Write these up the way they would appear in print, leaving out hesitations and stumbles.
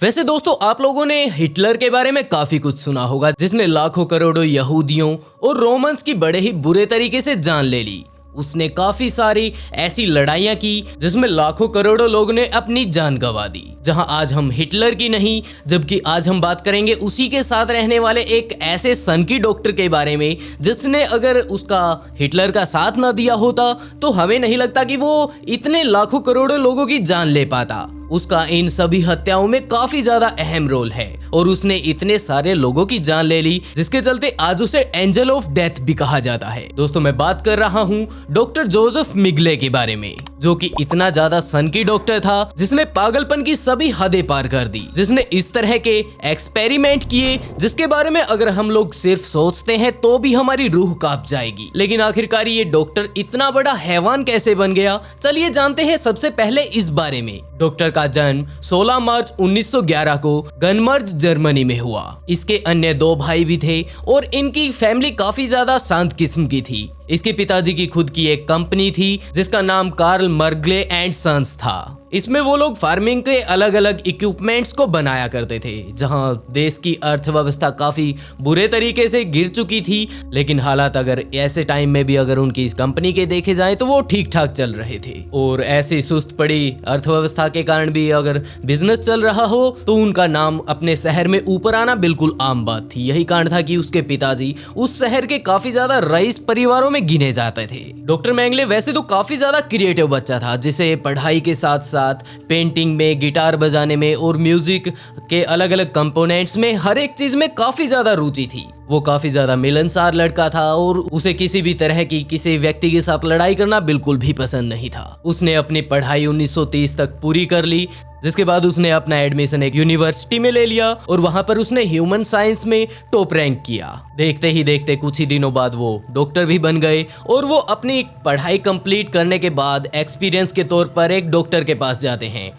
वैसे दोस्तों आप लोगों ने हिटलर के बारे में काफी कुछ सुना होगा, जिसने लाखों करोड़ों यहूदियों और रोमन्स की बड़े ही बुरे तरीके से जान ले ली। उसने काफी सारी ऐसी लड़ाइयां की जिसमें लाखों करोड़ों लोगों ने अपनी जान गंवा दी। जहां आज हम हिटलर की नहीं, जबकि आज हम बात करेंगे उसी के साथ रहने वाले एक ऐसे सनकी डॉक्टर के बारे में जिसने अगर उसका हिटलर का साथ ना दिया होता तो हमें नहीं लगता कि वो इतने लाखों करोड़ों लोगों की जान ले पाता। उसका इन सभी हत्याओं में काफी ज्यादा अहम रोल है और उसने इतने सारे लोगों की जान ले ली जिसके चलते आज उसे एंजल ऑफ डेथ भी कहा जाता है। दोस्तों मैं बात कर रहा हूँ डॉक्टर जोसेफ मिगले के बारे में, जो कि इतना ज्यादा सनकी डॉक्टर था जिसने पागलपन की सभी हदें पार कर दी, जिसने इस तरह के एक्सपेरिमेंट किए जिसके बारे में अगर हम लोग सिर्फ सोचते हैं तो भी हमारी रूह कांप जाएगी। लेकिन आखिरकार ये डॉक्टर इतना बड़ा हैवान कैसे बन गया, चलिए जानते हैं सबसे पहले इस बारे में। डॉक्टर का जन्म 16 मार्च 1911 को गनमर्ज जर्मनी में हुआ। इसके अन्य दो भाई भी थे और इनकी फैमिली काफी ज्यादा शांत किस्म की थी। इसके पिताजी की खुद की एक कंपनी थी जिसका नाम कार्ल मर्गले एंड सन्स था। इसमें वो लोग फार्मिंग के अलग अलग इक्विपमेंट्स को बनाया करते थे। जहां देश की अर्थव्यवस्था काफी बुरे तरीके से गिर चुकी थी, लेकिन हालात अगर ऐसे टाइम में भी अगर उनकी इस कंपनी के देखे जाए तो वो ठीक ठाक चल रहे थे। और ऐसी सुस्त पड़ी अर्थव्यवस्था के कारण भी अगर बिजनेस चल रहा हो तो उनका नाम अपने शहर में ऊपर आना बिल्कुल आम बात थी। यही कारण था कि उसके पिताजी उस शहर के काफी ज्यादा रईस परिवारों में गिने जाते थे। डॉक्टर मेंगले वैसे तो काफी ज्यादा क्रिएटिव बच्चा था, जिसे पढ़ाई के साथ पेंटिंग में, गिटार बजाने में और म्यूजिक के अलग अलग कंपोनेंट्स में हर एक चीज में काफी ज्यादा रुचि थी। वो काफी ज्यादा मिलनसार लड़का था और उसे किसी भी तरह की किसी व्यक्ति के साथ लड़ाई करना बिल्कुल भी पसंद नहीं था। उसने अपनी पढ़ाई 1930 तक पूरी कर ली, जिसके बाद उसने अपना एडमिशन एक यूनिवर्सिटी में ले लिया और वहां पर उसने ह्यूमन साइंस में टॉप रैंक किया। देखते ही देखते कुछ ही दिनों बाद वो डॉक्टर भी बन गए और वो अपनी पढ़ाई कंप्लीट करने के बाद एक्सपीरियंस के तौर पर एक डॉक्टर के पास जाते हैं।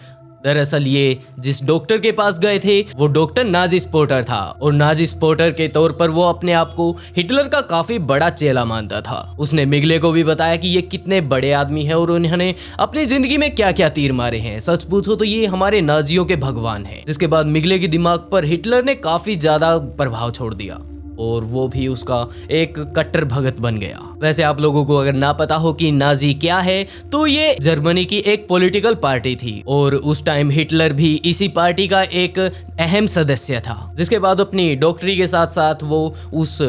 दरअसल ये जिस डॉक्टर के पास गए थे वो डॉक्टर नाजी स्पोर्टर था और नाजी स्पोर्टर के तौर पर वो अपने आप को हिटलर का काफी बड़ा चेला मानता था। उसने मिगले को भी बताया कि ये कितने बड़े आदमी हैं और उन्होंने अपनी जिंदगी में क्या क्या तीर मारे हैं। सच पूछो तो ये हमारे नाजियों के भगवान है। जिसके बाद मिगले के दिमाग पर हिटलर ने काफी ज्यादा प्रभाव छोड़ दिया और वो भी उसका एक कट्टर भगत बन गया। वैसे आप लोगों को अगर ना पता हो कि नाजी क्या है तो ये जर्मनी की एक पॉलिटिकल पार्टी थी और उस टाइम हिटलर भी इसी पार्टी का एक अहम सदस्य था। जिसके बाद अपनी डॉक्टरी के साथ साथ वो उस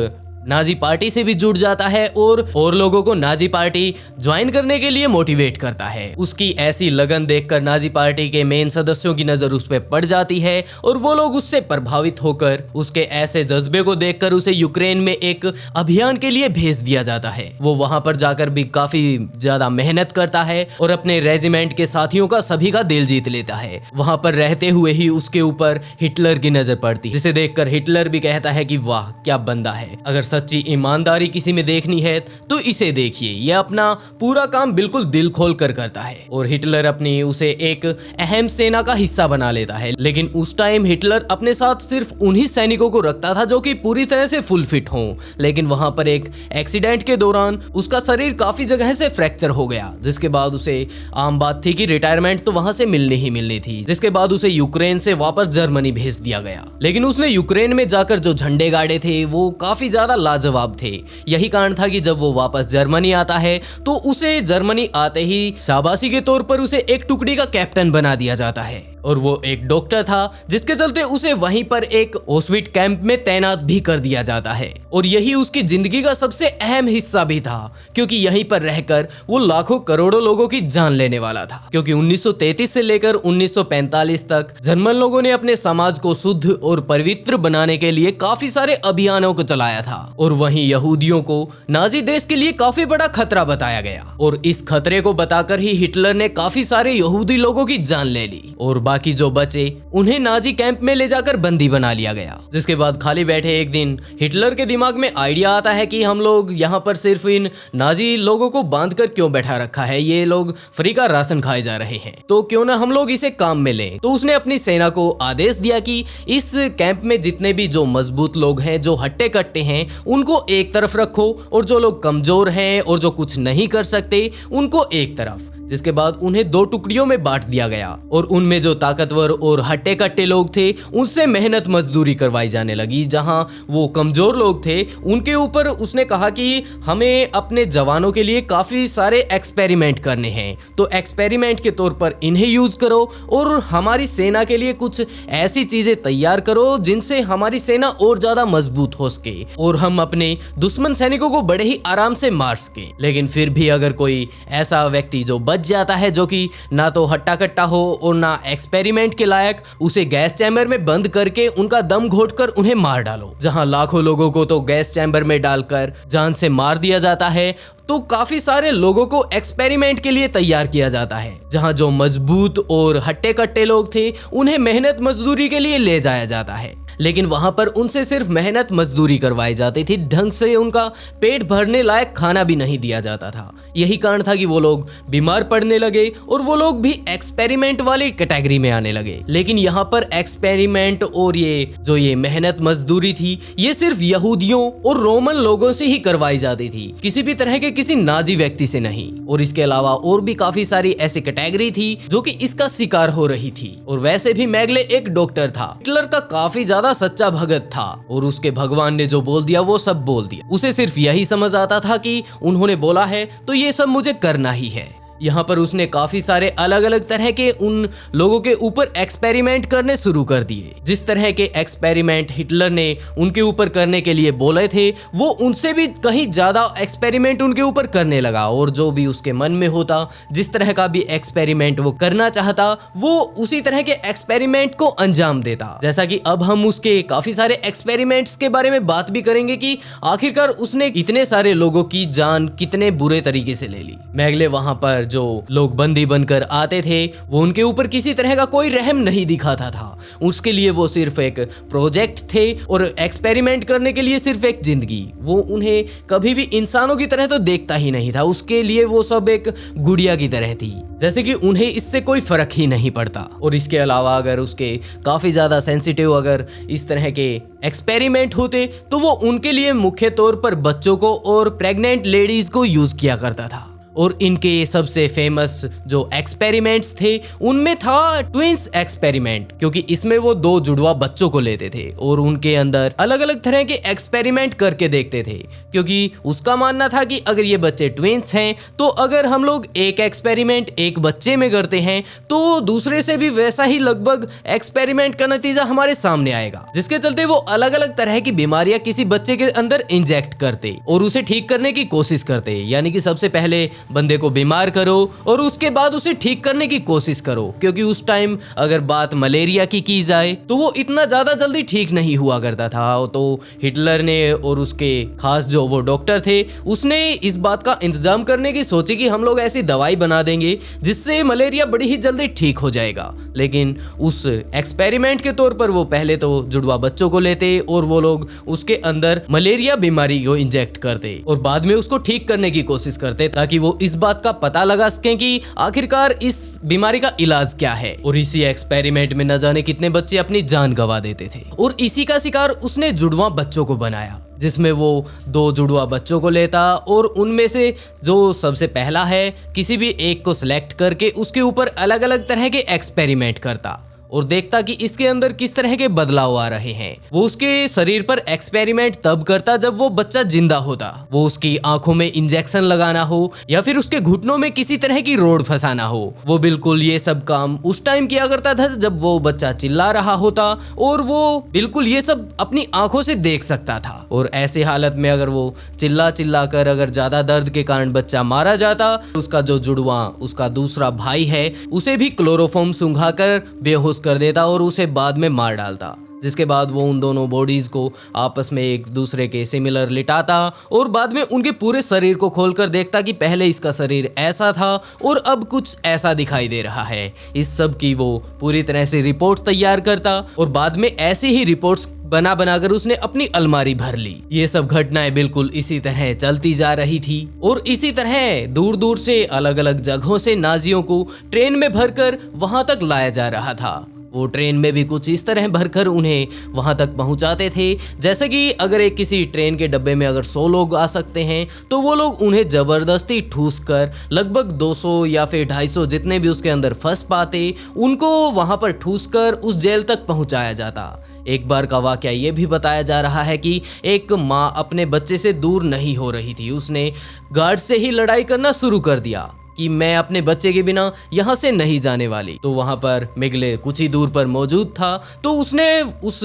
नाजी पार्टी से भी जुड़ जाता है और लोगों को नाजी पार्टी ज्वाइन करने के लिए मोटिवेट करता है। उसकी ऐसी लगन देखकर नाजी पार्टी के मेन सदस्यों की नजर उस पर पड़ जाती है और वो लोग उससे प्रभावित होकर उसके ऐसे जज्बे को देखकर उसे यूक्रेन में एक अभियान के लिए भेज दिया जाता है। वो वहां पर जाकर भी काफी ज्यादा मेहनत करता है और अपने रेजिमेंट के साथियों का सभी का दिल जीत लेता है। वहां पर रहते हुए ही उसके ऊपर हिटलर की नजर पड़ती, जिसे देखकर हिटलर भी कहता है कि वाह क्या बंदा है। अगर सच्ची ईमानदारी किसी में देखनी है तो इसे देखिए, यह अपना पूरा काम बिल्कुल दिल खोल कर करता है। और हिटलर अपनी उसे एक अहम सेना का हिस्सा बना लेता है। लेकिन उस टाइम हिटलर अपने साथ सिर्फ उन्हीं सैनिकों को रखता था जो कि पूरी तरह से फुल फिट हों। लेकिन वहां पर एक एक्सीडेंट के दौरान उसका शरीर काफी जगह से फ्रैक्चर हो गया, जिसके बाद उसे आम बात थी कि रिटायरमेंट तो वहां से मिलनी ही मिलनी थी। जिसके बाद उसे यूक्रेन से वापस जर्मनी भेज दिया गया। लेकिन उसने यूक्रेन में जाकर जो झंडे गाड़े थे वो काफी ज्यादा लाजवाब थे। यही कारण था कि जब वो वापस जर्मनी आता है तो उसे जर्मनी आते ही शाबाशी के तौर पर उसे एक टुकड़ी का कैप्टन बना दिया जाता है। और वो एक डॉक्टर था, जिसके चलते उसे वहीं पर एक ऑस्विट कैंप में तैनात भी कर दिया जाता है। और यही उसकी जिंदगी का सबसे अहम हिस्सा भी था, क्योंकि यहीं पर रहकर वो लाखों करोड़ों लोगों की जान लेने वाला था। क्योंकि 1933 से लेकर 1945 तक जर्मन लोगों ने अपने समाज को शुद्ध और पवित्र बनाने के लिए काफी सारे अभियानों को चलाया था और वहीं यहूदियों को नाजी देश के लिए काफी बड़ा खतरा बताया गया। और इस खतरे को बताकर ही हिटलर ने काफी सारे यहूदी लोगों की जान ले ली और बाकी जो बचे उन्हें नाजी कैंप में ले जाकर बंदी बना लिया गया। जिसके बाद खाली बैठे एक दिन हिटलर के दिमाग में आइडिया आता है कि हम लोग यहाँ पर सिर्फ इन नाजी लोगों को बांध कर क्यों बैठा रखा है, ये लोग फ्री का राशन खाए जा रहे हैं, तो क्यों ना हम लोग इसे काम में लें। तो उसने अपनी सेना को आदेश दिया कि इस कैंप में जितने भी जो मजबूत लोग हैं, जो हट्टे कट्टे हैं, उनको एक तरफ रखो और जो लोग कमजोर हैं और जो कुछ नहीं कर सकते उनको एक तरफ। जिसके बाद उन्हें 2 टुकड़ियों में बांट दिया गया और उनमें जो ताकतवर और हट्टे कट्टे लोग थे उनसे मेहनत मजदूरी करवाई जाने लगी। जहां वो कमजोर लोग थे उनके ऊपर उसने कहा कि हमें अपने जवानों के लिए काफी सारे एक्सपेरिमेंट करने हैं, तो एक्सपेरिमेंट के तौर पर इन्हें यूज करो और हमारी सेना के लिए कुछ ऐसी चीजें तैयार करो जिनसे हमारी सेना और ज्यादा मजबूत हो सके और हम अपने दुश्मन सैनिकों को बड़े ही आराम से मार सके। लेकिन फिर भी अगर कोई ऐसा व्यक्ति जो बच जाता है जो कि ना तो हट्टा कट्टा हो और ना एक्सपेरिमेंट के लायक, उसे गैस चैम्बर में बंद करके उनका दम घोटकर उन्हें मार डालो। जहां लाखों लोगों को तो गैस चैम्बर में डालकर जान से मार दिया जाता है, तो काफी सारे लोगों को एक्सपेरिमेंट के लिए तैयार किया जाता है। जहां जो मजबूत और हट्टे कट्टे लोग थे उन्हें मेहनत मजदूरी के लिए ले जाया जाता है, लेकिन वहां पर उनसे सिर्फ मेहनत मजदूरी करवाई जाती थी, ढंग से उनका पेट भरने लायक खाना भी नहीं दिया जाता था। यही कारण था कि वो लोग बीमार पड़ने लगे और वो लोग भी एक्सपेरिमेंट वाली कैटेगरी में आने लगे। लेकिन यहाँ पर एक्सपेरिमेंट और ये मेहनत मजदूरी थी, ये सिर्फ यहूदियों और रोमन लोगों से ही करवाई जाती थी, किसी भी तरह के किसी नाजी व्यक्ति से नहीं। और इसके अलावा और भी काफी सारी ऐसी कैटेगरी थी जो कि इसका शिकार हो रही थी। और वैसे भी मैगले एक डॉक्टर था, हिटलर का काफी ज्यादा सच्चा भगत था और उसके भगवान ने जो बोल दिया वो सब बोल दिया। उसे सिर्फ यही समझ आता था कि उन्होंने बोला है तो ये सब मुझे करना ही है। यहाँ पर उसने काफी सारे अलग अलग तरह के उन लोगों के ऊपर एक्सपेरिमेंट करने शुरू कर दिए। जिस तरह के एक्सपेरिमेंट हिटलर ने उनके ऊपर करने के लिए बोले थे वो उनसे भी कहीं ज्यादा एक्सपेरिमेंट उनके ऊपर करने लगा और जो भी उसके मन में होता, जिस तरह का भी एक्सपेरिमेंट वो करना चाहता, वो उसी तरह के एक्सपेरिमेंट को अंजाम देता। जैसा कि अब हम उसके काफी सारे एक्सपेरिमेंट्स के बारे में बात भी करेंगे कि आखिरकार उसने इतने सारे लोगों की जान कितने बुरे तरीके से ले ली। मैगले वहां पर जो लोग बंदी बनकर आते थे वो उनके ऊपर किसी तरह का कोई रहम नहीं दिखाता था। उसके लिए वो सिर्फ एक प्रोजेक्ट थे और एक्सपेरिमेंट करने के लिए सिर्फ एक जिंदगी। वो उन्हें कभी भी इंसानों की तरह तो देखता ही नहीं था। उसके लिए वो सब एक गुड़िया की तरह थी, जैसे कि उन्हें इससे कोई फर्क ही नहीं पड़ता। और इसके अलावा अगर उसके काफी ज्यादा सेंसिटिव अगर इस तरह के एक्सपेरिमेंट होते तो वो उनके लिए मुख्य तौर पर बच्चों को और प्रेग्नेंट लेडीज को यूज किया करता था। और इनके सबसे फेमस जो एक्सपेरिमेंट्स थे उनमें था ट्विंस एक्सपेरिमेंट, क्योंकि इसमें वो 2 जुड़वा बच्चों को लेते थे और उनके अंदर अलग अलग तरह के एक्सपेरिमेंट करके देखते थे, क्योंकि उसका मानना था कि अगर ये बच्चे ट्विंस हैं तो अगर हम लोग एक एक्सपेरिमेंट एक बच्चे में करते हैं तो दूसरे से भी वैसा ही लगभग एक्सपेरिमेंट का नतीजा हमारे सामने आएगा। जिसके चलते वो अलग अलग तरह की बीमारियां किसी बच्चे के अंदर इंजेक्ट करते और उसे ठीक करने की कोशिश करते। यानी कि सबसे पहले बंदे को बीमार करो और उसके बाद उसे ठीक करने की कोशिश करो, क्योंकि उस टाइम अगर बात मलेरिया की जाए तो वो इतना ज्यादा जल्दी ठीक नहीं हुआ करता था। तो हिटलर ने और उसके खास जो वो डॉक्टर थे उसने इस बात का इंतजाम करने की सोची कि हम लोग ऐसी दवाई बना देंगे जिससे मलेरिया बड़ी ही जल्दी ठीक हो जाएगा। लेकिन उस एक्सपेरिमेंट के तौर पर वो पहले तो जुड़वा बच्चों को लेते और वो लोग उसके अंदर मलेरिया बीमारी को इंजेक्ट करते और बाद में उसको ठीक करने की कोशिश करते ताकि वो इस बात का पता लगा सकें कि आखिरकार इस बीमारी का इलाज क्या है। और इसी एक्सपेरिमेंट में न जाने कितने बच्चे अपनी जान गंवा देते थे। और इसी का शिकार उसने जुड़वा बच्चों को बनाया, जिसमें वो 2 जुड़वा बच्चों को लेता और उनमें से जो सबसे पहला है किसी भी एक को सिलेक्ट करके उसके ऊपर अलग अलग तरह के एक्सपेरिमेंट करता और देखता कि इसके अंदर किस तरह के बदलाव आ रहे हैं। वो उसके शरीर पर एक्सपेरिमेंट तब करता जब वो बच्चा जिंदा होता। वो उसकी आंखों में इंजेक्शन लगाना हो या फिर उसके घुटनों में किसी तरह की रोड फंसाना हो, वो बिल्कुल ये सब काम उस टाइम किया करता था जब वो बच्चा चिल्ला रहा होता और वो बिल्कुल ये सब अपनी आंखों से देख सकता था। और ऐसे हालत में अगर वो चिल्ला चिल्ला कर अगर ज्यादा दर्द के कारण बच्चा मारा जाता, उसका जो जुड़वा उसका दूसरा भाई है उसे भी क्लोरोफॉर्म सुंघाकर बेहोश कर देता और उसे बाद में मार डालता। जिसके बाद वो उन दोनों बॉडीज को आपस में एक दूसरे के सिमिलर लिटाता और बाद में उनके पूरे शरीर को खोलकर देखता कि पहले इसका शरीर ऐसा था और अब कुछ ऐसा दिखाई दे रहा है। इस सब की वो पूरी तरह से रिपोर्ट तैयार करता और बाद में ऐसी ही रिपोर्ट्स बना बनाकर उसने अपनी अलमारी भर ली। ये सब घटनाएं बिल्कुल इसी तरह चलती जा रही थी और इसी तरह दूर दूर से अलग अलग जगहों से नाजियों को ट्रेन में भरकर वहां तक लाया जा रहा था। वो ट्रेन में भी कुछ इस तरह भरकर उन्हें वहां तक पहुंचाते थे जैसे कि अगर एक किसी ट्रेन के डब्बे में अगर 100 लोग आ सकते हैं तो वो लोग उन्हें जबरदस्ती ठूस कर लगभग 200 या फिर 250 जितने भी उसके अंदर फंस पाते उनको वहां पर ठूस कर उस जेल तक पहुंचाया जाता। एक बार का वाकया ये भी बताया जा रहा है कि एक माँ अपने बच्चे से दूर नहीं हो रही थी, उसने गार्ड से ही लड़ाई करना शुरू कर दिया कि मैं अपने बच्चे के बिना यहाँ से नहीं जाने वाली। तो वहां पर मिगले कुछ ही दूर पर मौजूद था तो उसने उस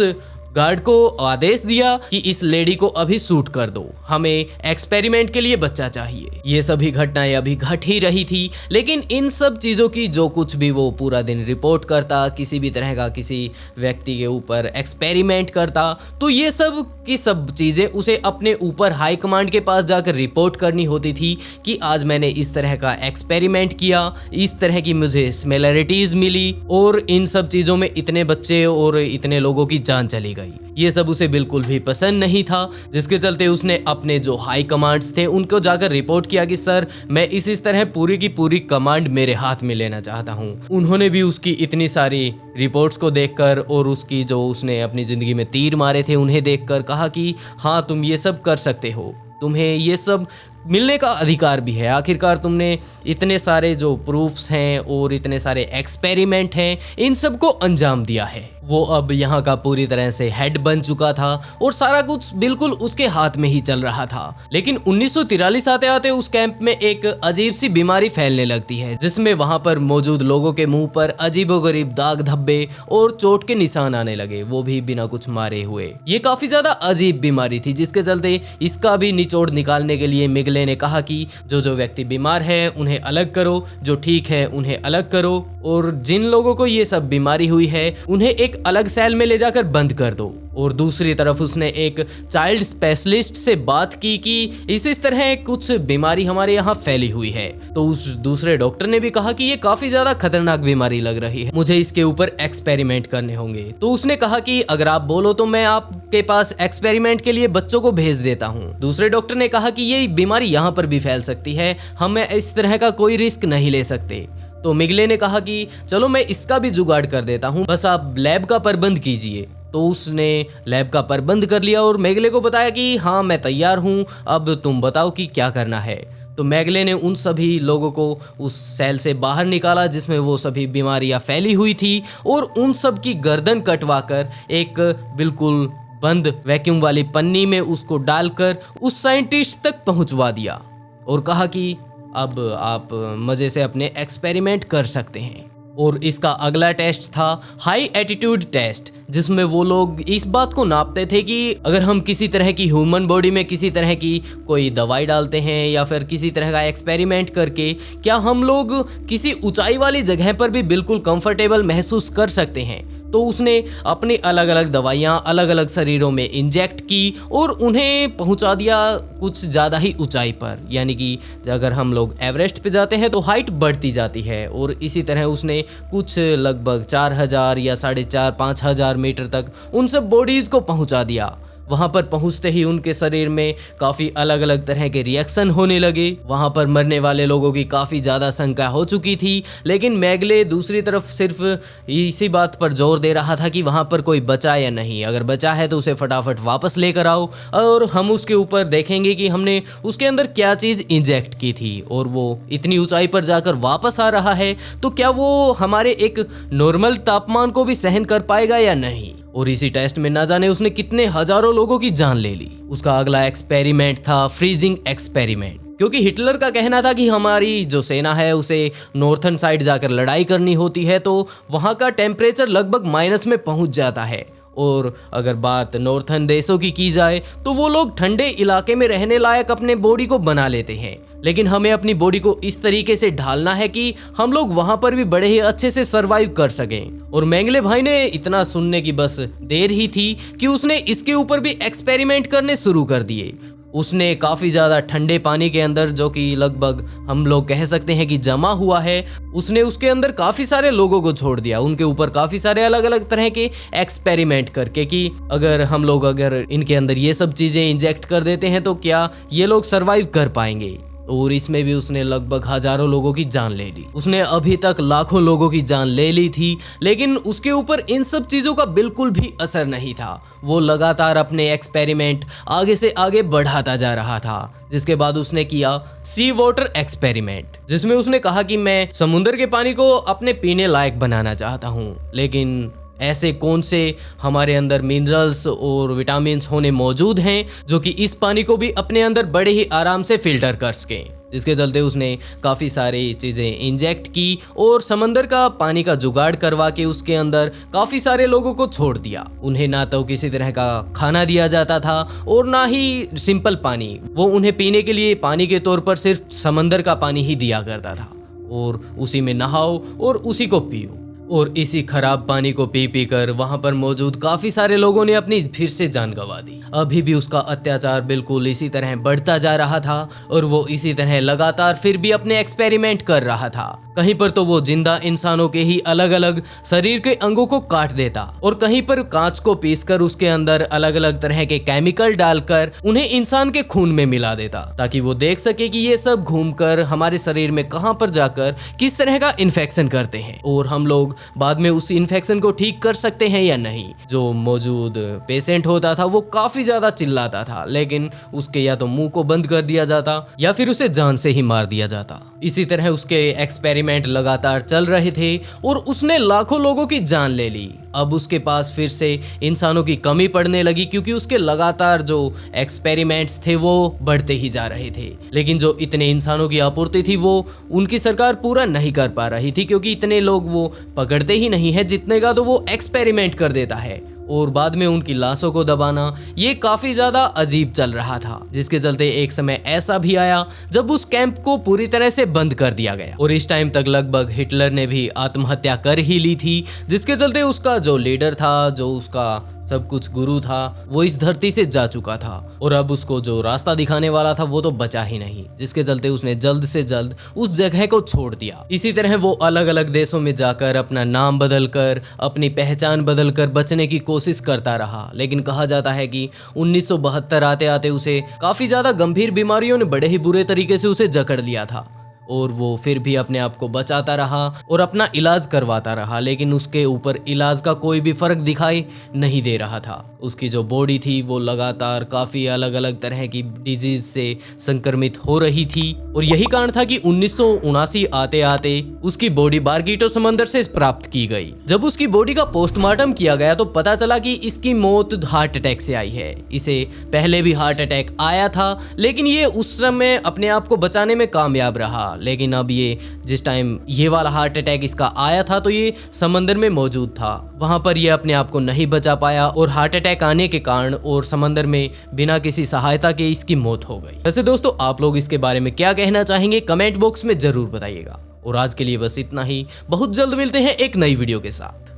गार्ड को आदेश दिया कि इस लेडी को अभी शूट कर दो, हमें एक्सपेरिमेंट के लिए बच्चा चाहिए। ये सभी घटनाएं अभी घट ही रही थी, लेकिन इन सब चीज़ों की जो कुछ भी वो पूरा दिन रिपोर्ट करता, किसी भी तरह का किसी व्यक्ति के ऊपर एक्सपेरिमेंट करता, तो ये सब की सब चीज़ें उसे अपने ऊपर हाई कमांड के पास जाकर रिपोर्ट करनी होती थी कि आज मैंने इस तरह का एक्सपेरिमेंट किया, इस तरह की मुझे सिमिलरिटीज़ मिली और इन सब चीज़ों में इतने बच्चे और इतने लोगों की जान चली गई। ये सब उसे बिल्कुल भी पसंद नहीं था, जिसके चलते उसने अपने जो हाई कमांड्स थे उनको जाकर रिपोर्ट किया कि सर मैं इस तरह पूरी की पूरी कमांड मेरे हाथ में लेना चाहता हूँ। उन्होंने भी उसकी इतनी सारी रिपोर्ट्स को देखकर और उसकी जो उसने अपनी जिंदगी में तीर मारे थे उन्हें देखकर कहा कि हाँ तुम ये सब कर सकते हो, तुम्हें ये सब मिलने का अधिकार भी है, आखिरकार तुमने इतने सारे जो प्रूफ्स हैं और इतने सारे एक्सपेरिमेंट हैं इन सब को अंजाम दिया है। वो अब यहाँ का पूरी तरह से हेड बन चुका था और सारा कुछ बिल्कुल उसके हाथ में ही चल रहा था। लेकिन 1943 आते आते उस कैंप में एक अजीब सी बीमारी फैलने लगती है जिसमें वहां पर मौजूद लोगों के मुंह पर अजीबोगरीब दाग धब्बे और चोट के निशान आने लगे, वो भी बिना कुछ मारे हुए। ये काफी ज्यादा अजीब बीमारी थी जिसके चलते इसका भी निचोड़ निकालने के लिए मिगले ने कहा कि जो व्यक्ति बीमार है उन्हें अलग करो, जो ठीक है उन्हें अलग करो, और जिन लोगों को ये सब बीमारी हुई है उन्हें एक अलग सेल में ले जाकर बंद कर दो। और दूसरी तरफ उसने एक चाइल्ड स्पेशलिस्ट से बात की कि इस तरह कुछ बीमारी हमारे यहाँ फैली हुई है। तो उस दूसरे डॉक्टर ने भी कहा कि ये काफी ज्यादा खतरनाक बीमारी लग रही है, मुझे इसके ऊपर एक्सपेरिमेंट करने होंगे। तो उसने कहा कि अगर आप बोलो तो मैं आपके पास एक्सपेरिमेंट के लिए बच्चों को भेज देता हूँ। दूसरे डॉक्टर ने कहा कि ये बीमारी यहाँ पर भी फैल सकती है, हम इस तरह का कोई रिस्क नहीं ले सकते। तो मिगले ने कहा कि चलो मैं इसका भी जुगाड़ कर देता हूँ, बस आप लैब का प्रबंध कीजिए। तो उसने लैब का प्रबंध कर लिया और मेगले को बताया कि हाँ मैं तैयार हूँ, अब तुम बताओ कि क्या करना है। तो मेगले ने उन सभी लोगों को उस सेल से बाहर निकाला जिसमें वो सभी बीमारियां फैली हुई थी और उन सब की गर्दन कटवाकर एक बिल्कुल बंद वैक्यूम वाली पन्नी में उसको डालकर उस साइंटिस्ट तक पहुंचवा दिया और कहा कि अब आप मज़े से अपने एक्सपेरिमेंट कर सकते हैं। और इसका अगला टेस्ट था हाई एटीट्यूड टेस्ट, जिसमें वो लोग इस बात को नापते थे कि अगर हम किसी तरह की ह्यूमन बॉडी में किसी तरह की कोई दवाई डालते हैं या फिर किसी तरह का एक्सपेरिमेंट करके क्या हम लोग किसी ऊंचाई वाली जगह पर भी बिल्कुल कंफर्टेबल महसूस कर सकते हैं। तो उसने अपनी अलग अलग दवाइयाँ अलग अलग शरीरों में इंजेक्ट की और उन्हें पहुंचा दिया कुछ ज़्यादा ही ऊंचाई पर, यानी कि अगर हम लोग एवरेस्ट पे जाते हैं तो हाइट बढ़ती जाती है। और इसी तरह उसने कुछ लगभग 4000 या 4500-5000 मीटर तक उन सब बॉडीज़ को पहुंचा दिया। वहां पर पहुंचते ही उनके शरीर में काफ़ी अलग अलग तरह के रिएक्शन होने लगे। वहां पर मरने वाले लोगों की काफ़ी ज़्यादा संख्या हो चुकी थी, लेकिन मेगले दूसरी तरफ सिर्फ इसी बात पर जोर दे रहा था कि वहां पर कोई बचा या नहीं, अगर बचा है तो उसे फटाफट वापस लेकर आओ और हम उसके ऊपर देखेंगे कि हमने उसके अंदर क्या चीज़ इंजेक्ट की थी। और वो इतनी ऊंचाई पर जाकर वापस आ रहा है तो क्या वो हमारे एक नॉर्मल तापमान को भी सहन कर पाएगा या नहीं। और इसी टेस्ट में ना जाने उसने कितने हजारों लोगों की जान ले ली। उसका अगला एक्सपेरिमेंट था फ्रीजिंग एक्सपेरिमेंट, क्योंकि हिटलर का कहना था कि हमारी जो सेना है उसे नॉर्थन साइड जाकर लड़ाई करनी होती है तो वहाँ का टेम्परेचर लगभग माइनस में पहुँच जाता है। और अगर बात नॉर्थन देशों की जाए तो वो लोग ठंडे इलाके में रहने लायक अपने बॉडी को बना लेते हैं, लेकिन हमें अपनी बॉडी को इस तरीके से ढालना है कि हम लोग वहां पर भी बड़े ही अच्छे से सरवाइव कर सकें। और मेंगले भाई ने इतना सुनने की बस देर ही थी कि उसने इसके ऊपर भी एक्सपेरिमेंट करने शुरू कर दिए। उसने काफ़ी ज़्यादा ठंडे पानी के अंदर, जो कि लगभग हम लोग कह सकते हैं कि जमा हुआ है, उसने उसके अंदर काफ़ी सारे लोगों को छोड़ दिया, उनके ऊपर काफ़ी सारे अलग अलग तरह के एक्सपेरिमेंट करके कि अगर हम लोग अगर इनके अंदर ये सब चीज़ें इंजेक्ट कर देते हैं तो क्या ये लोग सरवाइव कर पाएंगे। और इसमें भी उसने लगभग हजारों लोगों की जान ले ली। उसने अभी तक लाखों लोगों की जान ले ली थी, लेकिन उसके ऊपर इन सब चीजों का बिल्कुल भी असर नहीं था। वो लगातार अपने एक्सपेरिमेंट आगे से आगे बढ़ाता जा रहा था, जिसके बाद उसने किया सी वाटर एक्सपेरिमेंट, जिसमें उसने कहा कि मैं समुद्र के पानी को अपने पीने लायक बनाना चाहता हूँ, लेकिन ऐसे कौन से हमारे अंदर मिनरल्स और विटामिन्स होने मौजूद हैं जो कि इस पानी को भी अपने अंदर बड़े ही आराम से फिल्टर कर सकें। जिसके चलते उसने काफ़ी सारी चीज़ें इंजेक्ट की और समंदर का पानी का जुगाड़ करवा के उसके अंदर काफ़ी सारे लोगों को छोड़ दिया। उन्हें ना तो किसी तरह का खाना दिया जाता था और ना ही सिंपल पानी, वो उन्हें पीने के लिए पानी के तौर पर सिर्फ समंदर का पानी ही दिया करता था और उसी में नहाओ और उसी को पियो। और इसी खराब पानी को पी पी कर वहां पर मौजूद काफी सारे लोगों ने अपनी फिर से जान गंवा दी। अभी भी उसका अत्याचार बिल्कुल इसी तरह बढ़ता जा रहा था और वो इसी तरह लगातार फिर भी अपने एक्सपेरिमेंट कर रहा था। कहीं पर तो वो जिंदा इंसानों के ही अलग अलग शरीर के अंगों को काट देता और कहीं पर कांच को पीसकर उसके अंदर अलग अलग तरह के केमिकल डालकर उन्हें इंसान के खून में मिला देता, ताकि वो देख सके कि ये सब घूमकर हमारे शरीर में कहां पर जाकर किस तरह का इन्फेक्शन करते हैं और हम लोग बाद में उस इन्फेक्शन को ठीक कर सकते हैं या नहीं। जो मौजूद पेशेंट होता था वो काफी ज्यादा चिल्लाता था, लेकिन उसके या तो मुंह को बंद कर दिया जाता या फिर उसे जान से ही मार दिया जाता। इसी तरह उसके एक्सपेरिमेंट लगातार चल रहे थे और उसने लाखों लोगों की जान ले ली। अब उसके पास फिर से इंसानों की कमी पड़ने लगी, क्योंकि उसके लगातार जो एक्सपेरिमेंट्स थे वो बढ़ते ही जा रहे थे, लेकिन जो इतने इंसानों की आपूर्ति थी वो उनकी सरकार पूरा नहीं कर पा रही थी, क्योंकि इतने लोग वो पकड़ते ही नहीं है जितने का तो वो एक्सपेरिमेंट कर देता है और बाद में उनकी लाशों को दबाना, ये काफी ज्यादा अजीब चल रहा था। जिसके चलते एक समय ऐसा भी आया जब उस कैंप को पूरी तरह से बंद कर दिया गया और इस टाइम तक लगभग हिटलर ने भी आत्महत्या कर ही ली थी। जिसके चलते उसका जो लीडर था, जो उसका सब कुछ गुरु था, वो इस धरती से जा चुका था और अब उसको जो रास्ता दिखाने वाला था वो तो बचा ही नहीं। जिसके चलते उसने जल्द से जल्द उस जगह को छोड़ दिया। इसी तरह वो अलग अलग देशों में जाकर अपना नाम बदलकर, अपनी पहचान बदलकर बचने की कोशिश करता रहा, लेकिन कहा जाता है कि 1972 आते आते उसे काफी ज्यादा गंभीर बीमारियों ने बड़े ही बुरे तरीके से उसे जकड़ लिया था और वो फिर भी अपने आप को बचाता रहा और अपना इलाज करवाता रहा, लेकिन उसके ऊपर इलाज का कोई भी फर्क दिखाई नहीं दे रहा था। उसकी जो बॉडी थी वो लगातार काफी अलग अलग तरह की डिजीज से संक्रमित हो रही थी और यही कारण था कि 1979 आते आते उसकी बॉडी बारगीटो समंदर से प्राप्त की गई। जब उसकी बॉडी का पोस्टमार्टम किया गया तो पता चला कि इसकी मौत हार्ट अटैक से आई है। इसे पहले भी हार्ट अटैक आया था, लेकिन ये उस समय अपने आप को बचाने में कामयाब रहा, लेकिन अब ये जिस टाइम ये वाला हार्ट अटैक इसका आया था तो ये समंदर में मौजूद था। वहां पर ये अपने आप को नहीं बचा पाया और हार्ट अटैक आने के कारण और समंदर में बिना किसी सहायता के इसकी मौत हो गई। वैसे दोस्तों, आप लोग इसके बारे में क्या कहना चाहेंगे कमेंट बॉक्स में जरूर बताइएगा। और आज के लिए बस इतना ही। बहुत जल्द मिलते हैं एक नई वीडियो के साथ।